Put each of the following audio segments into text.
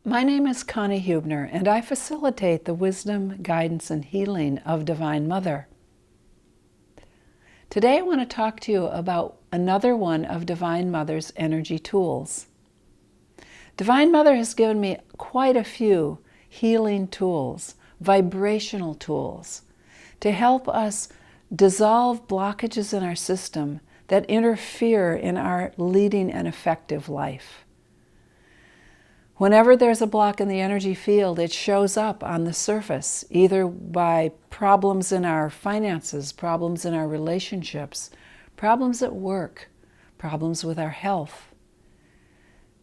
My name is Connie Hubner, and I facilitate the wisdom, guidance, and healing of Divine Mother. Today I want to talk to you about another one of Divine Mother's energy tools. Divine Mother has given me quite a few healing tools, vibrational tools, to help us dissolve blockages in our system that interfere in our leading an effective life. Whenever there's a block in the energy field, it shows up on the surface, either by problems in our finances, problems in our relationships, problems at work, problems with our health,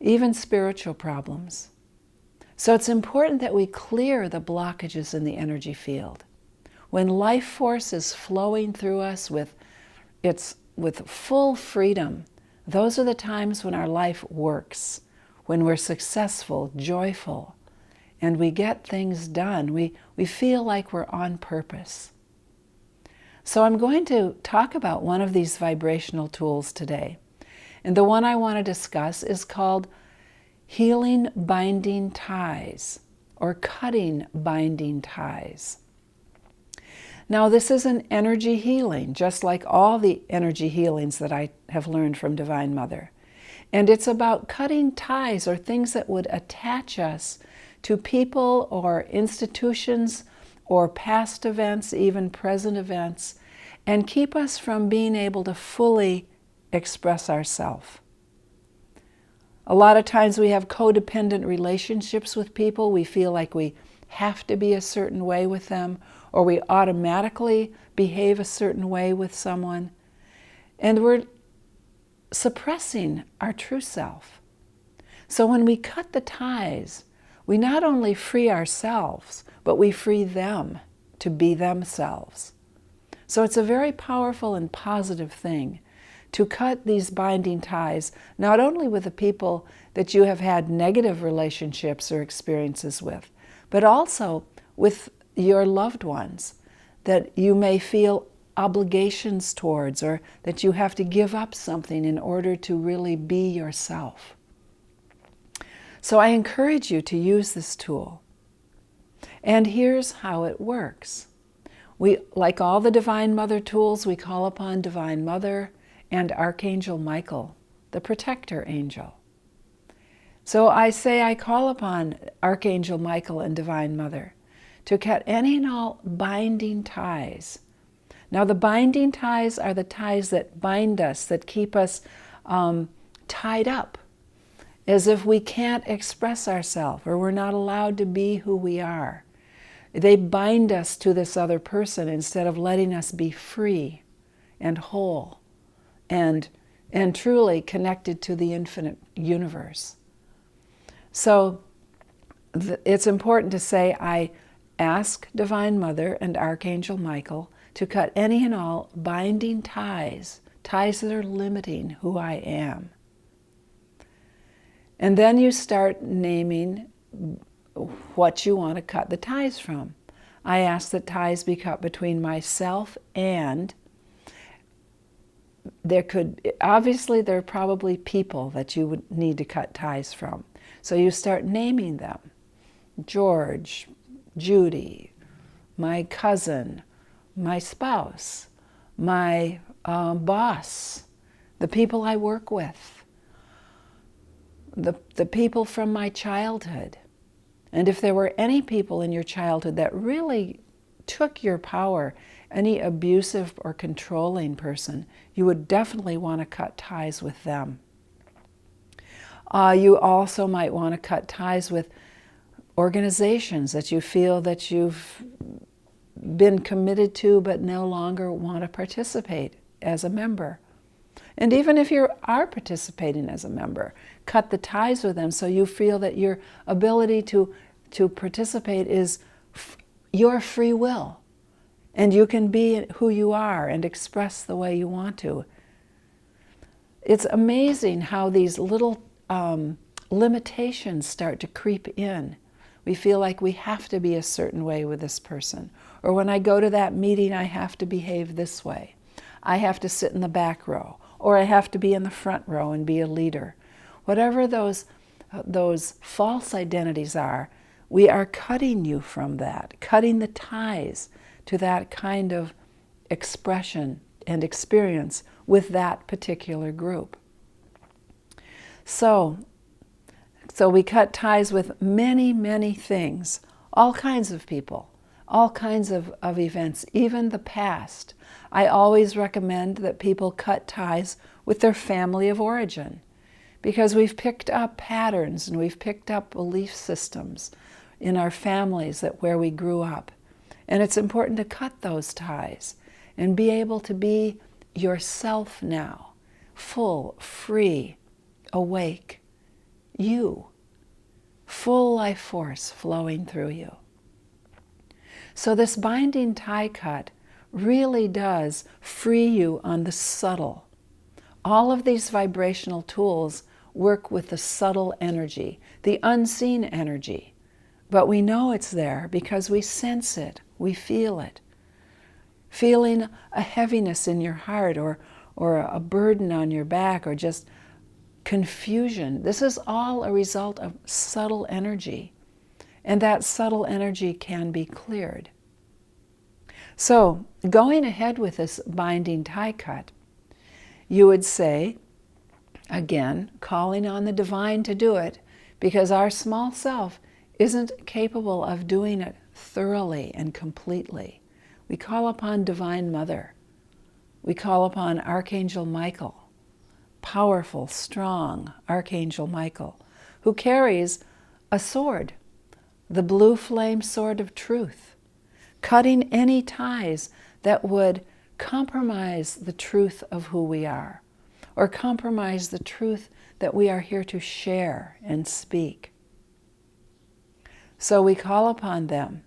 even spiritual problems. So it's important that we clear the blockages in the energy field. When life force is flowing through us with full freedom, those are the times when our life works. When we're successful, joyful, and we get things done, we feel like we're on purpose. So I'm going to talk about one of these vibrational tools today. And the one I want to discuss is called healing binding ties, or cutting binding ties. Now, this is an energy healing, just like all the energy healings that I have learned from Divine Mother. And it's about cutting ties or things that would attach us to people or institutions or past events, even present events, and keep us from being able to fully express ourselves. A lot of times we have codependent relationships with people. We feel like we have to be a certain way with them, or we automatically behave a certain way with someone. And we're suppressing our true self. So when we cut the ties, we not only free ourselves, but we free them to be themselves. So it's a very powerful and positive thing to cut these binding ties, not only with the people that you have had negative relationships or experiences with, but also with your loved ones that you may feel obligations towards, or that you have to give up something in order to really be yourself. So I encourage you to use this tool. And here's how it works. We, like all the Divine Mother tools, we call upon Divine Mother and Archangel Michael, the protector angel. So I call upon Archangel Michael and Divine Mother to cut any and all binding ties. Now, the binding ties are the ties that bind us, that keep us tied up, as if we can't express ourselves or we're not allowed to be who we are. They bind us to this other person instead of letting us be free and whole and truly connected to the infinite universe. So it's important to say, I ask Divine Mother and Archangel Michael to cut any and all binding ties, ties that are limiting who I am. And then you start naming what you want to cut the ties from. I ask that ties be cut between myself and, there are probably people that you would need to cut ties from. So you start naming them. George, Judy, my cousin, my spouse, my boss, the people I work with, the people from my childhood. And if there were any people in your childhood that really took your power, any abusive or controlling person, you would definitely want to cut ties with them. You also might want to cut ties with organizations that you feel that you've been committed to but no longer want to participate as a member. And even if you are participating as a member, cut the ties with them so you feel that your ability to participate is your free will. And you can be who you are and express the way you want to. It's amazing how these little limitations start to creep in. We feel like we have to be a certain way with this person. Or when I go to that meeting, I have to behave this way. I have to sit in the back row. Or I have to be in the front row and be a leader. Whatever those those false identities are, we are cutting you from that, cutting the ties to that kind of expression and experience with that particular group. So we cut ties with many, many things, all kinds of people, all kinds of events, even the past. I always recommend that people cut ties with their family of origin, because we've picked up patterns and we've picked up belief systems in our families where we grew up. And it's important to cut those ties and be able to be yourself now, full, free, awake, you, full life force flowing through you. So this binding tie cut really does free you on the subtle. All of these vibrational tools work with the subtle energy, the unseen energy. But we know it's there because we sense it, we feel it. Feeling a heaviness in your heart or a burden on your back or just confusion. This is all a result of subtle energy. And that subtle energy can be cleared. So, going ahead with this binding tie cut, you would say, again, calling on the divine to do it, because our small self isn't capable of doing it thoroughly and completely. We call upon Divine Mother. We call upon Archangel Michael, powerful, strong Archangel Michael, who carries a sword, the blue flame sword of truth, cutting any ties that would compromise the truth of who we are, or compromise the truth that we are here to share and speak. So we call upon them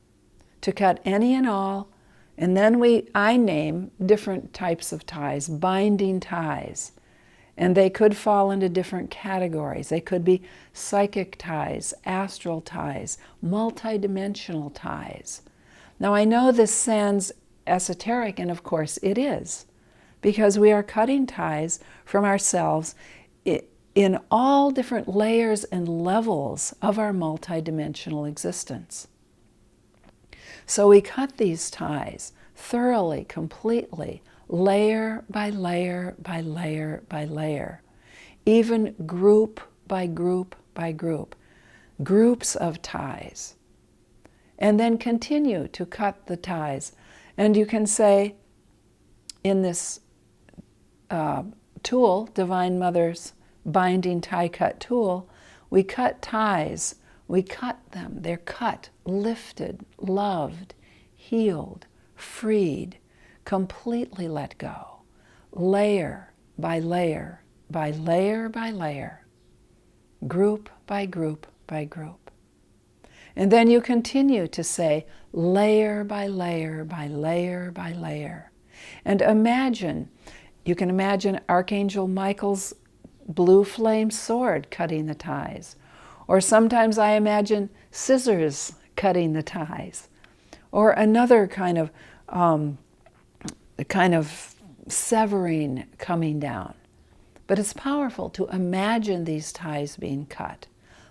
to cut any and all, and then I name different types of ties, binding ties. And they could fall into different categories. They could be psychic ties, astral ties, multidimensional ties. Now I know this sounds esoteric, and of course it is, because we are cutting ties from ourselves in all different layers and levels of our multidimensional existence. So we cut these ties thoroughly, completely, layer by layer by layer by layer, even group by group by group, groups of ties. And then continue to cut the ties. And you can say, in this tool, Divine Mother's binding tie cut tool, we cut ties. We cut them. They're cut, lifted, loved, healed, freed, completely let go, layer by layer by layer by layer, group by group by group. And then you continue to say layer by layer by layer by layer. And you can imagine Archangel Michael's blue flame sword cutting the ties. Or sometimes I imagine scissors cutting the ties. Or another kind of severing coming down. But it's powerful to imagine these ties being cut,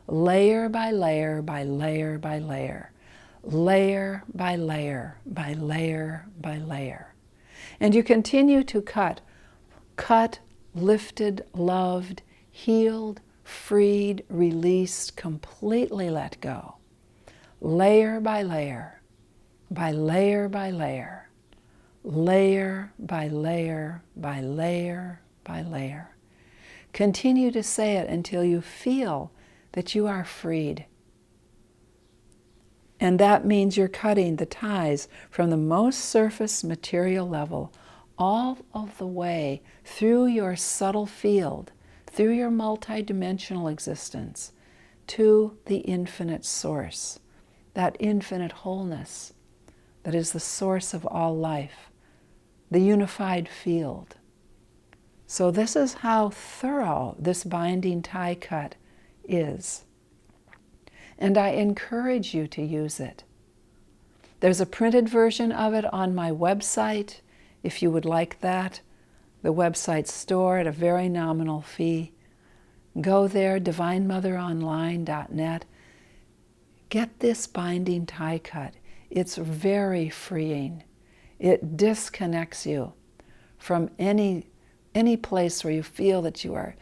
layer by layer by layer by layer, layer by layer by layer by layer. And you continue to cut, lifted, loved, healed, freed, released, completely let go, layer by layer by layer by layer, layer by layer by layer by layer. Continue to say it until you feel that you are freed. And that means you're cutting the ties from the most surface material level all of the way through your subtle field, through your multidimensional existence, to the infinite source, that infinite wholeness that is the source of all life, the unified field. So this is how thorough this binding tie cut is. And I encourage you to use it. There's a printed version of it on my website, if you would like that. The website's store at a very nominal fee. Go there, divinemotheronline.net. Get this binding tie cut. It's very freeing. It disconnects you from any place where you feel that you are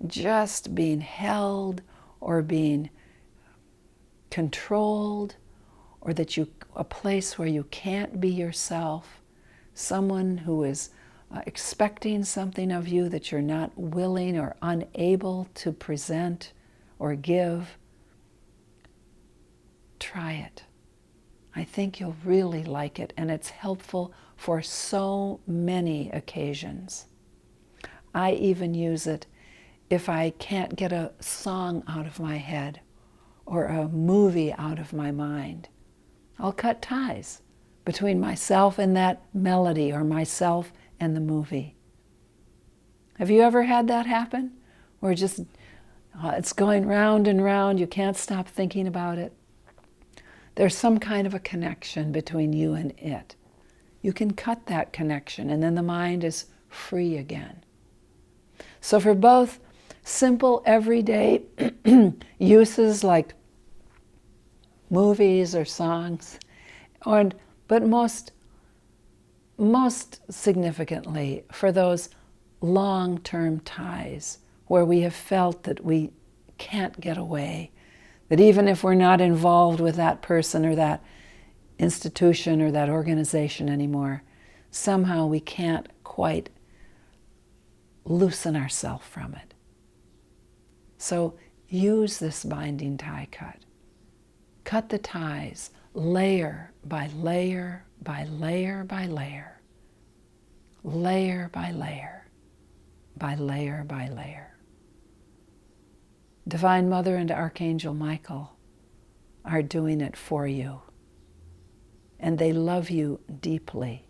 just being held or being controlled, or that a place where you can't be yourself, someone who is expecting something of you that you're not willing or unable to present or give. Try it. I think you'll really like it, and it's helpful for so many occasions. I even use it if I can't get a song out of my head or a movie out of my mind. I'll cut ties between myself and that melody, or myself and the movie. Have you ever had that happen? Where just it's going round and round, you can't stop thinking about it? There's some kind of a connection between you and it. You can cut that connection, and then the mind is free again. So for both simple everyday uses like movies or songs, but most significantly for those long-term ties where we have felt that we can't get away, that even if we're not involved with that person or that institution or that organization anymore, somehow we can't quite loosen ourselves from it. So use this binding tie cut. Cut the ties layer by layer by layer by layer, layer by layer by layer by layer. Divine Mother and Archangel Michael are doing it for you, and they love you deeply.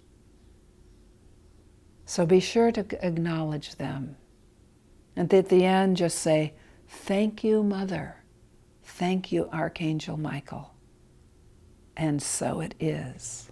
So be sure to acknowledge them, and at the end just say, "Thank you, Mother. Thank you, Archangel Michael." And so it is.